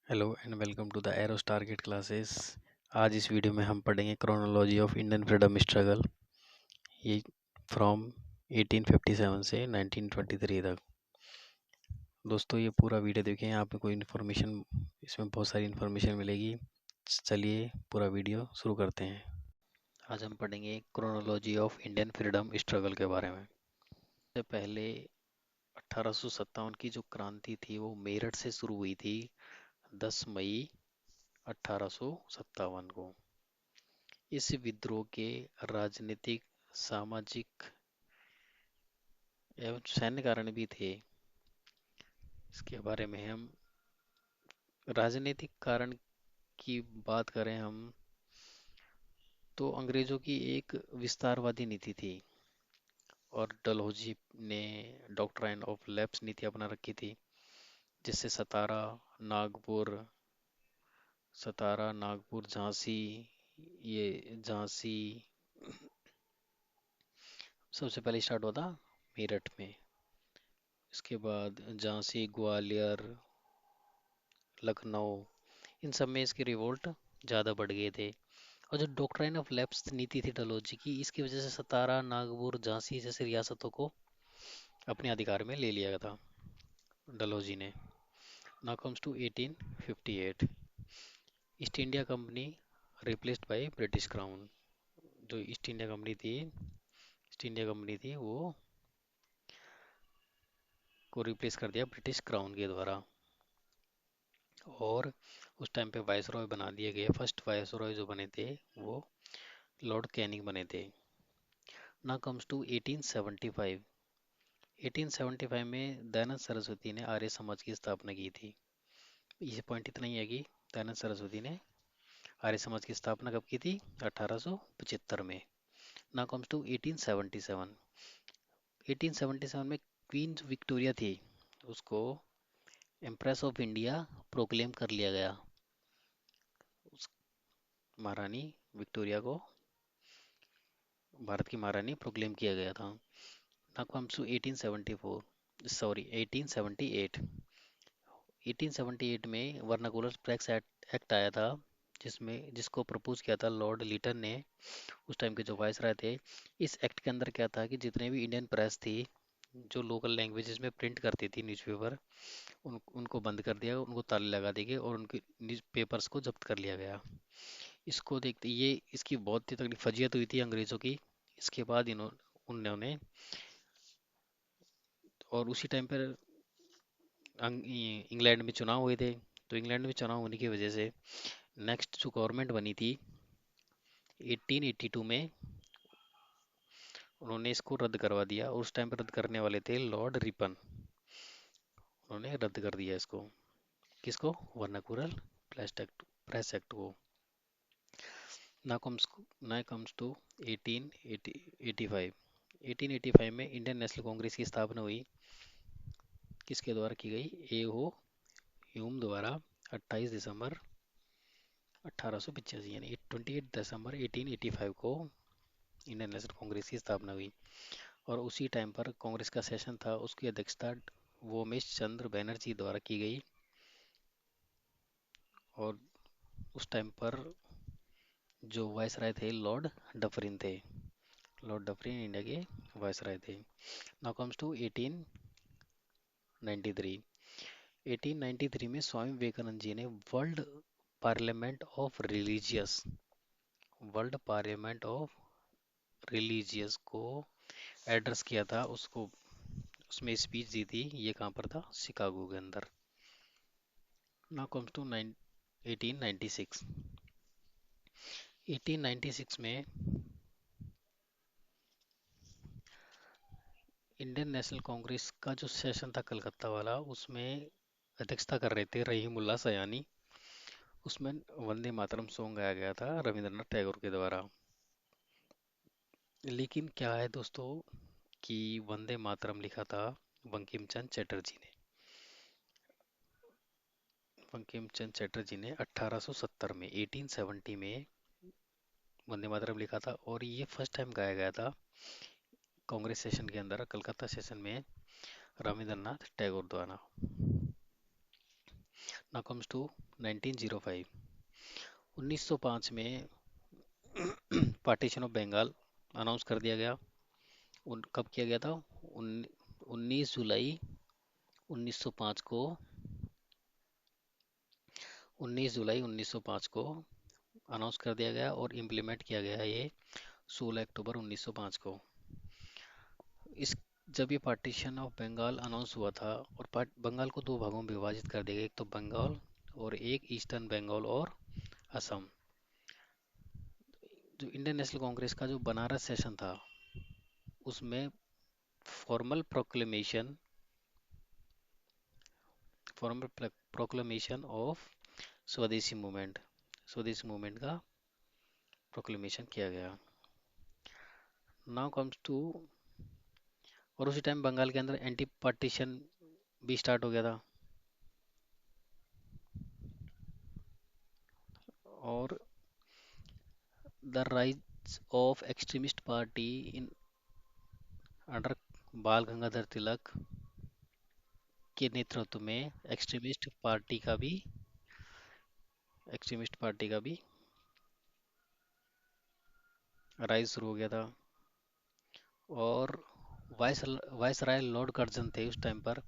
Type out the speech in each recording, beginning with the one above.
Hello and welcome to the arrow target classes. आज इस video में हम पढ़ेंगे chronology of Indian freedom struggle, ये फ्रॉम 1857 से 1923 तक। दोस्तों ये पूरा वीडियो देखें, यहाँ पे कोई इन्फॉर्मेशन, इसमें बहुत सारी इन्फॉर्मेशन मिलेगी। चलिए पूरा वीडियो शुरू करते हैं। आज हम पढ़ेंगे chronology of Indian freedom struggle के बारे में। सबसे पहले 1857 की जो क्रांति थी वो मेरठ से शुरू हुई थी 10 मई 1857 को। इस विद्रोह के राजनीतिक, सामाजिक एवं सैन्य कारण भी थे। इसके बारे में हम राजनीतिक कारण की बात करें हम तो अंग्रेजों की एक विस्तारवादी नीति थी और डलहौजी ने डॉक्ट्राइन ऑफ लैप्स नीति अपना रखी थी, जिससे नागपुर नागपुर झांसी, ये झांसी सबसे पहले स्टार्ट हुआ था मेरठ में। इसके बाद झांसी, ग्वालियर, लखनऊ, इन सब में इसके रिवोल्ट ज़्यादा बढ़ गए थे। और जो डॉक्ट्राइन ऑफ लैप्स नीति थी डलहौजी की, इसकी वजह से सतारा, नागपुर, झांसी जैसे रियासतों को अपने अधिकार में ले लिया गया था डलहौजी ने। Now comes to 1858, East India Company replaced by British crown. जो ईस्ट इंडिया कंपनी थी वो को रिप्लेस कर दिया ब्रिटिश क्राउन के द्वारा। और उस टाइम पे वायसरॉय बना दिए गए। फर्स्ट वायसरॉय जो बने थे वो लॉर्ड कैनिंग बने थे। Now comes to 1875। 1875 में दयानंद सरस्वती ने आर्य समाज की स्थापना की थी। ये पॉइंट इतना ही है कि दयानंद सरस्वती ने आर्य समाज की स्थापना कब की थी? 1875 में। Now comes to 1877। 1877 में क्वीन विक्टोरिया थी, उसको एम्प्रेस ऑफ इंडिया प्रोक्लेम कर लिया गया। उस महारानी विक्टोरिया को भारत की महारानी प्रोक्लेम किया गया था। Now comes to 1874, sorry 1878। 1878 में वर्नाकुलर टैक्स एक्ट आया था, जिसको प्रपोज किया था लॉर्ड लिटन ने, उस टाइम के जो वायसराय थे। इस एक्ट के अंदर क्या था कि जितने भी इंडियन प्रेस थी जो लोकल लैंग्वेजेस में प्रिंट करती थी न्यूज़पेपर, उनको बंद कर दिया, उनको ताले लगा दिए गए और उनके न्यूज़ पेपर्स को जब्त कर लिया गया। इसको देखते ये इसकी बहुत ही तगड़ी फजीयत हुई थी अंग्रेज़ों की। इसके बाद उन्होंने और उसी टाइम पर इंग्लैंड में चुनाव हुए थे। तो इंग्लैंड में चुनाव होने की वजह से नेक्स्ट जो गवर्नमेंट बनी थी 1882 में, उन्होंने इसको रद्द करवा दिया। और उस टाइम पर रद्द करने वाले थे लॉर्ड रिपन। उन्होंने रद्द कर दिया इसको। किसको? वर्नाकुलर प्रेस एक्ट को। ना कम्स टू 1885। 1885 में इंडियन नेशनल कांग्रेस की स्थापना हुई। किसके द्वारा की गई? ए ओ ह्यूम द्वारा 28 दिसंबर 1885, यानी 28 दिसंबर 1885 को इंडियन नेशनल कांग्रेस की स्थापना हुई। और उसी टाइम पर कांग्रेस का सेशन था, उसकी अध्यक्षता वोमेश चंद्र बैनर्जी द्वारा की गई। और उस टाइम पर जो वायसराय थे लॉर्ड डफरिन थे। लॉर्ड डफरिन इंडिया के वायसराय थे। Now comes to 1893। 1893 में स्वामी विवेकानंद जी ने वर्ल्ड पार्लियामेंट ऑफ रिलीजियस को एड्रेस किया था। उसको उसमें स्पीच दी थी। ये कहाँ पर था? शिकागो के अंदर। Now comes to 1896। 1896 में इंडियन नेशनल कांग्रेस का जो सेशन था कलकत्ता वाला, उसमें अध्यक्षता कर रहे थे रहीमुल्ला सयानी। उसमें वंदे मातरम सॉन्ग गाया गया था रविंद्रनाथ टैगोर के द्वारा। लेकिन क्या है दोस्तों कि वंदे मातरम लिखा था बंकिम चंद्र चटर्जी ने। बंकिम चंद्र चटर्जी ने 1870 में 1870 में वंदे मातरम लिखा था। और ये फर्स्ट टाइम गाया गया था कांग्रेस सेशन के अंदर, कलकत्ता सेशन में, रविंद्रनाथ टैगोर द्वारा। Now comes to 1905। 1905 में पार्टीशन ऑफ बंगाल अनाउंस कर दिया गया। कब किया गया था? 19 जुलाई 1905 को 19 जुलाई 1905 को अनाउंस कर दिया गया और इम्प्लीमेंट किया गया ये 16 अक्टूबर 1905 को। इस जब ये पार्टीशन ऑफ बंगाल अनाउंस हुआ था और बंगाल को दो भागों में विभाजित कर दिया गया, एक तो बंगाल और एक ईस्टर्न बंगाल और असम। जो इंडियन नेशनल कांग्रेस का जो बनारस सेशन था उसमें formal proclamation formal proclamation of स्वदेशी मूवमेंट का प्रोक्लेमेशन किया गया। नाउ कम्स टू, और उसी टाइम बंगाल के अंदर एंटी पार्टीशन भी स्टार्ट हो गया था। और the rise of extremist party in under बाल गंगाधर तिलक के नेतृत्व में एक्सट्रीमिस्ट पार्टी का भी राइज शुरू हो गया था। और वाइस राय लॉर्ड कर्जन थे उस टाइम पर।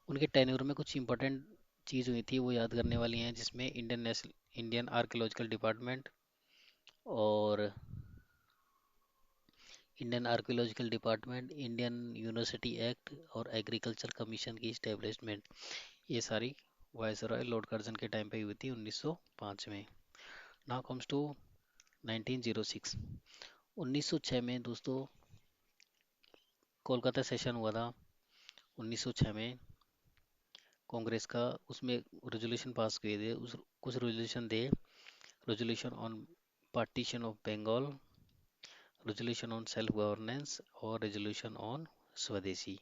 उनके टेन्योर में कुछ इंपॉर्टेंट चीज़ हुई थी वो याद करने वाली हैं, जिसमें इंडियन आर्कियोलॉजिकल डिपार्टमेंट और इंडियन यूनिवर्सिटी एक्ट और एग्रीकल्चर कमीशन की इस्टेब्लिशमेंट, ये सारी वायसरॉय लॉर्ड कर्जन के टाइम पे हुई थी 1905 में। Now comes to 1906। 1906 में दोस्तों कोलकाता सेशन हुआ था। 1906 में कांग्रेस का, उसमें रेजोल्यूशन पास किए थे। उस कुछ रेजोल्यूशन थे, resolution on partition of Bengal, resolution on self governance और रेजोल्यूशन ऑन स्वदेशी।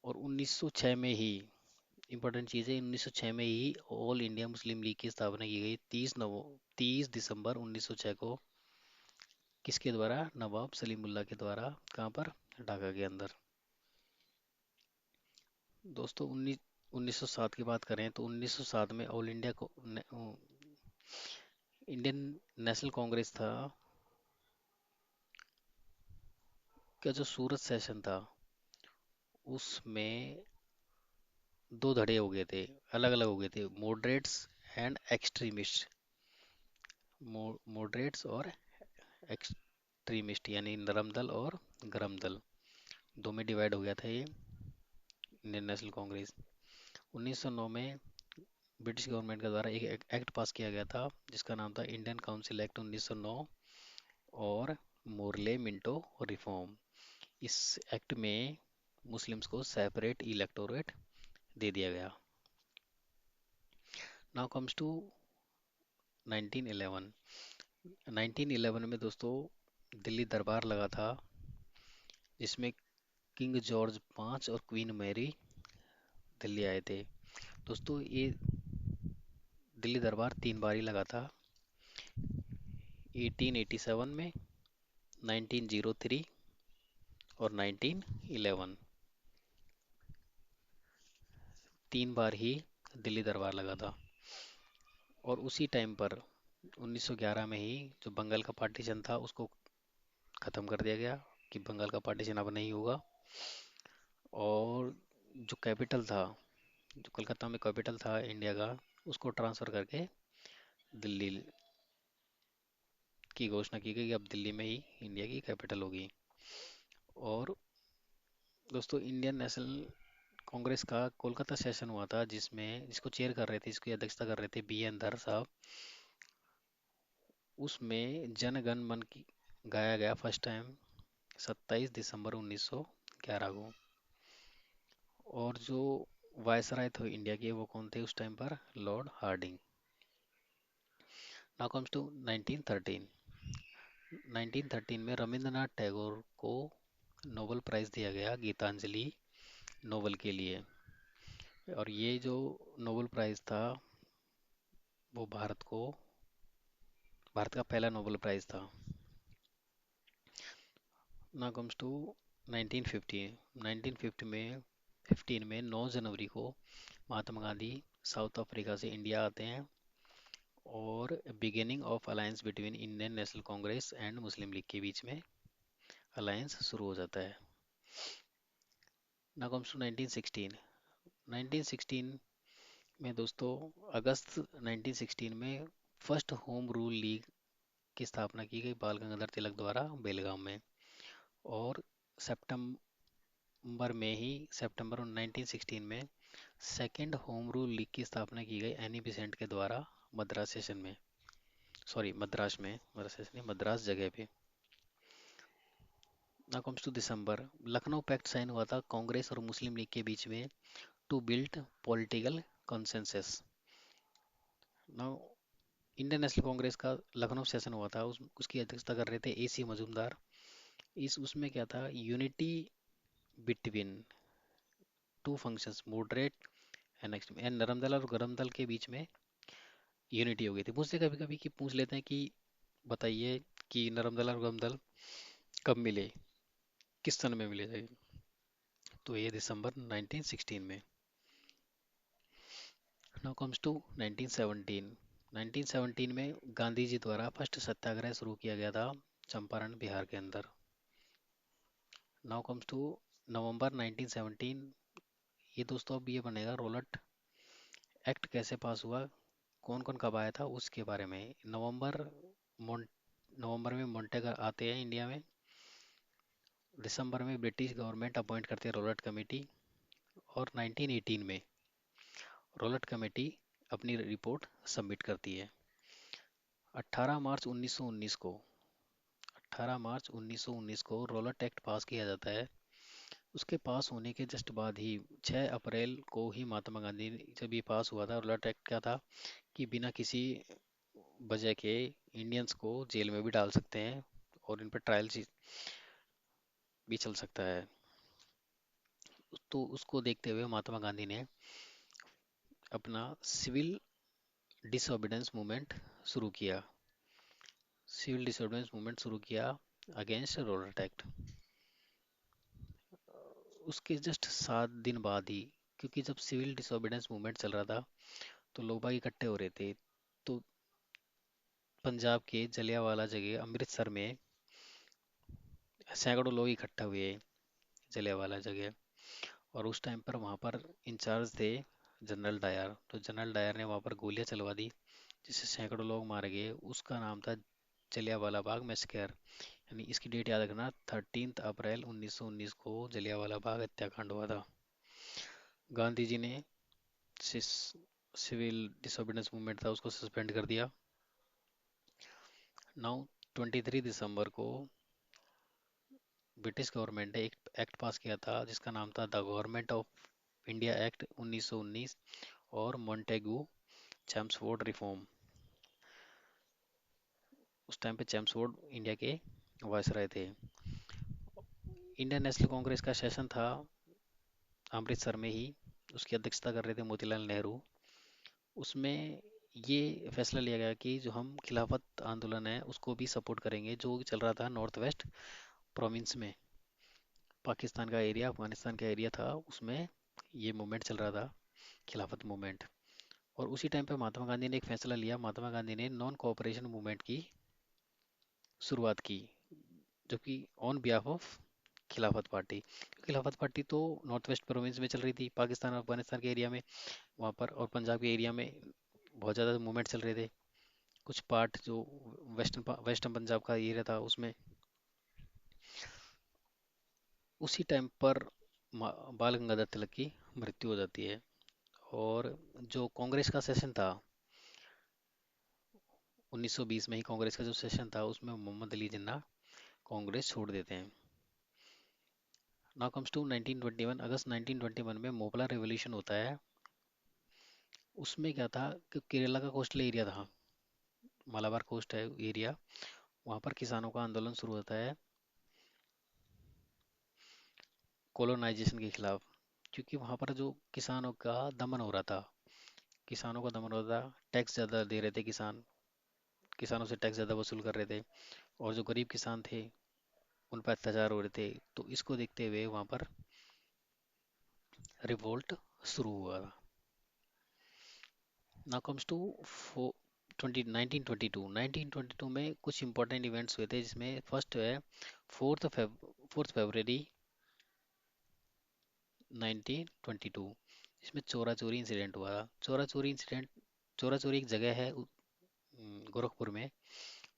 और 1906 में ही इंपॉर्टेंट चीज़ है, 1906 में ही ऑल इंडिया मुस्लिम लीग की स्थापना की गई। 30 दिसंबर 1906 को। किसके द्वारा? नवाब सलीमुल्लाह के द्वारा। कहाँ पर? ढाका के अंदर। दोस्तों 1907 की बात करें तो 1907 में ऑल इंडिया को इंडियन नेशनल कांग्रेस था का जो सूरत सेशन था उसमें दो धड़े हो गए थे, अलग अलग हो गए थे, मॉडरेट्स एंड एक्सट्रीमिस्ट। मॉडरेट्स और एक्सट्रीमिस्ट यानी नरम दल और गरम दल, दो में डिवाइड हो गया था ये इंडियन नेशनल कांग्रेस। 1909 में ब्रिटिश गवर्नमेंट के द्वारा एक एक्ट पास किया गया था जिसका नाम था इंडियन काउंसिल एक्ट 1909 और मोरले मिंटो रिफॉर्म। इस एक्ट में मुस्लिम्स को सेपरेट इलेक्टोरेट दे दिया गया। Now comes to 1911। 1911 में दोस्तों दिल्ली दरबार लगा था जिसमें किंग जॉर्ज पांच और क्वीन मैरी दिल्ली आए थे। दोस्तों ये दिल्ली दरबार तीन बार ही लगा था, 1887 में, 1903 और 1911। तीन बार ही दिल्ली दरबार लगा था। और उसी टाइम पर 1911 में ही जो बंगाल का पार्टीशन था उसको ख़त्म कर दिया गया कि बंगाल का पार्टीशन अब नहीं होगा। और जो कैपिटल था, जो कोलकाता में कैपिटल था इंडिया का, उसको ट्रांसफ़र करके दिल्ली की घोषणा की गई कि अब दिल्ली में ही इंडिया की कैपिटल होगी। और दोस्तों इंडियन नेशनल कांग्रेस का कोलकाता सेशन हुआ था जिसको चेयर कर रहे थे, इसकी अध्यक्षता कर रहे थे बी एन धर साहब। उसमें जन गण मन की गाया गया फर्स्ट टाइम 27 दिसंबर 1911 को। और जो वायसराय थे इंडिया के वो कौन थे उस टाइम पर? Lord Hardinge. Now comes to 1913। 1913 में रविंद्रनाथ टैगोर को नोबेल प्राइज़ दिया गया गीतांजलि नोवेल के लिए। और ये जो नोबेल प्राइज़ था वो भारत का पहला नोबेल प्राइज़ था। Now comes to 1950। 1950 में 15 में 9 जनवरी को महात्मा गांधी साउथ अफ्रीका से इंडिया आते हैं और beginning of alliance between Indian National Congress and Muslim League के बीच में अलायंस शुरू हो जाता है। Now comes to 1916। 1916 में दोस्तों, अगस्त 1916 में फर्स्ट होम रूल लीग की स्थापना की गई बाल गंगाधर तिलक द्वारा बेलगाम में। और सितंबर सितंबर 1916 में सेकेंड होम रूल लीग की स्थापना की गई एनी बेसेंट के द्वारा मद्रास सेशन में, सॉरी मद्रास में, मद्रास सेशन नहीं, मद्रास जगह पे। Now comes to December. Lucknow pact sign हुआ था कांग्रेस और मुस्लिम लीग के बीच में to build political consensus. Now Indian National Congress का लखनऊ सेशन हुआ था, उसकी अध्यक्षता कर रहे थे AC मजूमदार। इस उसमें क्या था, unity between two functions moderate and extreme, and नरम दल और गरम दल के बीच में यूनिटी हो गई थी। पूछते कभी कभी कि पूछ लेते हैं कि बताइए कि नरम दल और गरम दल कब मिले, किस सन में मिले थे। तो ये दिसंबर 1916 में। Now comes to 1917। 1917 में गांधी जी द्वारा फर्स्ट सत्याग्रह शुरू किया गया था चंपारण बिहार के अंदर। नाउ कम्स टू नवंबर 1917। ये दोस्तों अब ये बनेगा रोलट एक्ट कैसे पास हुआ, कौन कौन कब आया था उसके बारे में। मोन नवंबर में मोन्टेग आते हैं इंडिया में। दिसंबर में ब्रिटिश गवर्नमेंट अपॉइंट करती है रोलट कमेटी। और 1918 में रोलट कमेटी अपनी रिपोर्ट सबमिट करती है। 18 मार्च 1919 को 18 मार्च 1919 को रोलट एक्ट पास किया जाता है। उसके पास होने के जस्ट बाद ही 6 अप्रैल को ही महात्मा गांधी जब ये पास हुआ था, रोलट एक्ट क्या था कि बिना किसी वजह के इंडियंस को जेल में भी डाल सकते हैं और इन पर ट्रायल भी चल सकता है। तो उसको देखते हुए महात्मा गांधी ने अपना सिविल डिसोबीडेंस मूवमेंट शुरू किया। सिविल डिसोबीडेंस मूवमेंट शुरू किया अगेंस्ट रोलट एक्ट। उसके जस्ट 7 दिन बाद ही, क्योंकि जब सिविल डिसोबीडेंस मूवमेंट चल रहा था तो लोग बाग इकट्ठे हो रहे थे, तो पंजाब के जलियांवाला जगह अमृतसर में सैकड़ों लोग इकट्ठा हुए जलियांवाला जगह। और उस टाइम पर वहाँ पर इंचार्ज थे जनरल डायर। तो जनरल डायर ने वहाँ पर गोलियां चलवा दी जिससे सैकड़ों लोग मारे गए। उसका नाम था जलियांवाला बाग मैसेकर। यानी इसकी डेट याद रखना, 13 अप्रैल 1919 को जलियांवाला बाग हत्याकांड हुआ था। गांधी जी ने सिविल डिसोबीडेंस मूवमेंट था उसको सस्पेंड कर दिया। नाउ 23 दिसंबर को ब्रिटिश गवर्नमेंट ने एक एक्ट पास किया था जिसका नाम था the government of India act 1919 और मॉन्टेगू चैम्सफोर्ड रिफॉर्म। उस टाइम पे चैम्सफोर्ड इंडिया के वायसराय थे। इंडियन नेशनल कांग्रेस का सेशन था अमृतसर में ही, उसकी अध्यक्षता कर रहे थे मोतीलाल नेहरू। उसमें ये फैसला लिया गया कि जो हम खिलाफत आंदोलन है उसको भी सपोर्ट करेंगे जो चल रहा था नॉर्थ वेस्ट प्रोविंस में। पाकिस्तान का एरिया, अफगानिस्तान का एरिया था, उसमें ये मूवमेंट चल रहा था, खिलाफत मूवमेंट। और उसी टाइम पे महात्मा गांधी ने एक फैसला लिया, महात्मा गांधी ने नॉन कोऑपरेशन मूवमेंट की शुरुआत की, जो कि ऑन बिहाफ ऑफ खिलाफत पार्टी। खिलाफत पार्टी तो नॉर्थ वेस्ट प्रोविंस में चल रही थी, पाकिस्तान और अफगानिस्तान के एरिया में, वहाँ पर, और पंजाब के एरिया में बहुत ज़्यादा मूवमेंट चल रहे थे। कुछ पार्ट जो वेस्टर्न पंजाब का एरिया था उसमें। उसी टाइम पर बाल गंगाधर तिलक की मृत्यु हो जाती है। और जो कांग्रेस का सेशन था 1920 में ही, कांग्रेस का जो सेशन था उसमें मोहम्मद अली जिन्ना कांग्रेस छोड़ देते हैं। Now comes to 1921। अगस्त 1921 में मोपला रेवोल्यूशन होता है। उसमें क्या था कि केरला का कोस्टल एरिया था, मालाबार कोस्ट है एरिया, वहाँ पर किसानों का आंदोलन शुरू होता है कोलोनाइजेशन के खिलाफ। क्योंकि वहाँ पर जो किसानों का दमन हो रहा था, किसानों का दमन हो रहा था, टैक्स ज़्यादा दे रहे थे किसान, किसानों से टैक्स ज़्यादा वसूल कर रहे थे, और जो गरीब किसान थे उन पर अत्याचार हो रहे थे। तो इसको देखते हुए वहाँ पर रिवोल्ट शुरू हुआ था। नाउ कम्स टू 1922 में कुछ इंपॉर्टेंट इवेंट्स हुए थे, जिसमें फर्स्ट है फोर्थ फरवरी 1922। इसमें चोरा चोरी इंसिडेंट हुआ था। चोरा चोरी एक जगह है गोरखपुर में,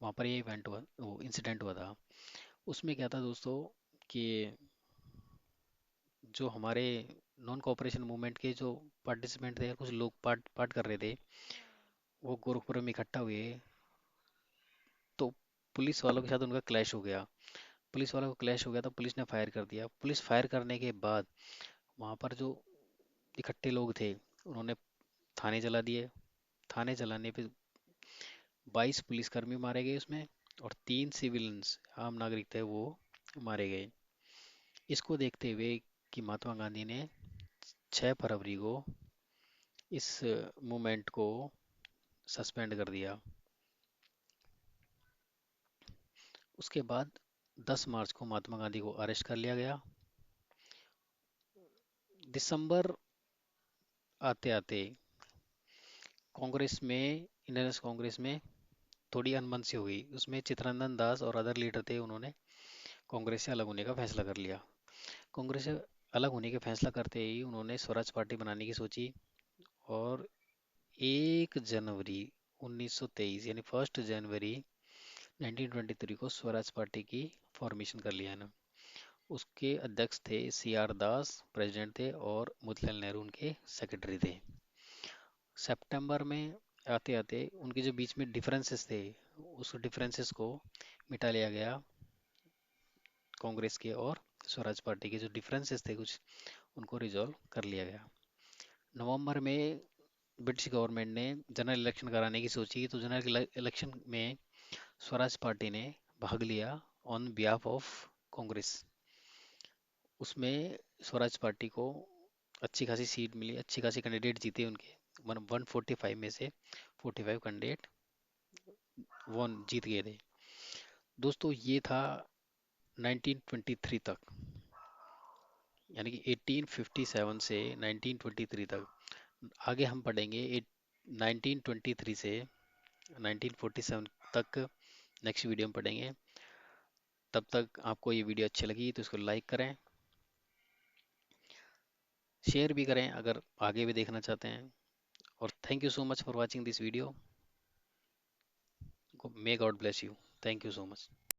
वहाँ पर ये इवेंट हुआ, वो इंसिडेंट हुआ था। उसमें क्या था दोस्तों कि जो हमारे नॉन कोऑपरेशन मूवमेंट के जो पार्टिसिपेंट थे, कुछ लोग पार्ट पार्ट कर रहे थे, वो गोरखपुर में इकट्ठा हुए, तो पुलिस वालों के साथ उनका क्लैश हो गया। पुलिस वालों को क्लैश हो गया तो पुलिस ने फायर कर दिया। पुलिस फायर करने के बाद वहाँ पर जो इकट्ठे लोग थे, उन्होंने थाने जला दिए। थाने जलाने पे 22 पुलिसकर्मी मारे गए उसमें, और 3 सिविलियंस आम नागरिक थे, वो मारे गए। इसको देखते हुए कि महात्मा गांधी ने 6 फरवरी को इस मूवमेंट को सस्पेंड कर दिया। उसके बाद 10 मार्च को महात्मा गांधी को अरेस्ट कर लिया गया। दिसंबर आते आते कांग्रेस में, इंडियन नेशनल कांग्रेस में थोड़ी अनबन सी हुई। उसमें चित्तरंजन दास और अदर लीडर थे, उन्होंने कांग्रेस से अलग होने का फैसला कर लिया। कांग्रेस से अलग होने का फैसला करते ही उन्होंने स्वराज पार्टी बनाने की सोची, और 1 जनवरी 1923 यानी 1 जनवरी 1923 को स्वराज पार्टी की फॉर्मेशन कर लिया ना। उसके अध्यक्ष थे CR दास, प्रेसिडेंट थे, और मोतीलाल नेहरू उनके सेक्रेटरी थे। सितंबर में आते आते उनके जो बीच में डिफरेंसेस थे, उस डिफरेंसेस को मिटा लिया गया। कांग्रेस के और स्वराज पार्टी के जो डिफरेंसेस थे कुछ, उनको रिजॉल्व कर लिया गया। नवंबर में ब्रिटिश गवर्नमेंट ने जनरल इलेक्शन कराने की सोची, तो जनरल इलेक्शन में स्वराज पार्टी ने भाग लिया ऑन बिहाफ ऑफ कांग्रेस। उसमें स्वराज पार्टी को अच्छी खासी सीट मिली, अच्छी खासी कैंडिडेट जीते उनके। 145 में से 45 कैंडिडेट वन जीत गए थे। दोस्तों ये था 1923 तक, यानी कि 1857 से 1923 तक। आगे हम पढ़ेंगे 1923 से 1947 तक, नेक्स्ट वीडियो में पढ़ेंगे। तब तक आपको ये वीडियो अच्छी लगी तो इसको लाइक करें, शेयर भी करें अगर आगे भी देखना चाहते हैं। और thank you so much for watching this video. May God bless you. Thank you so much.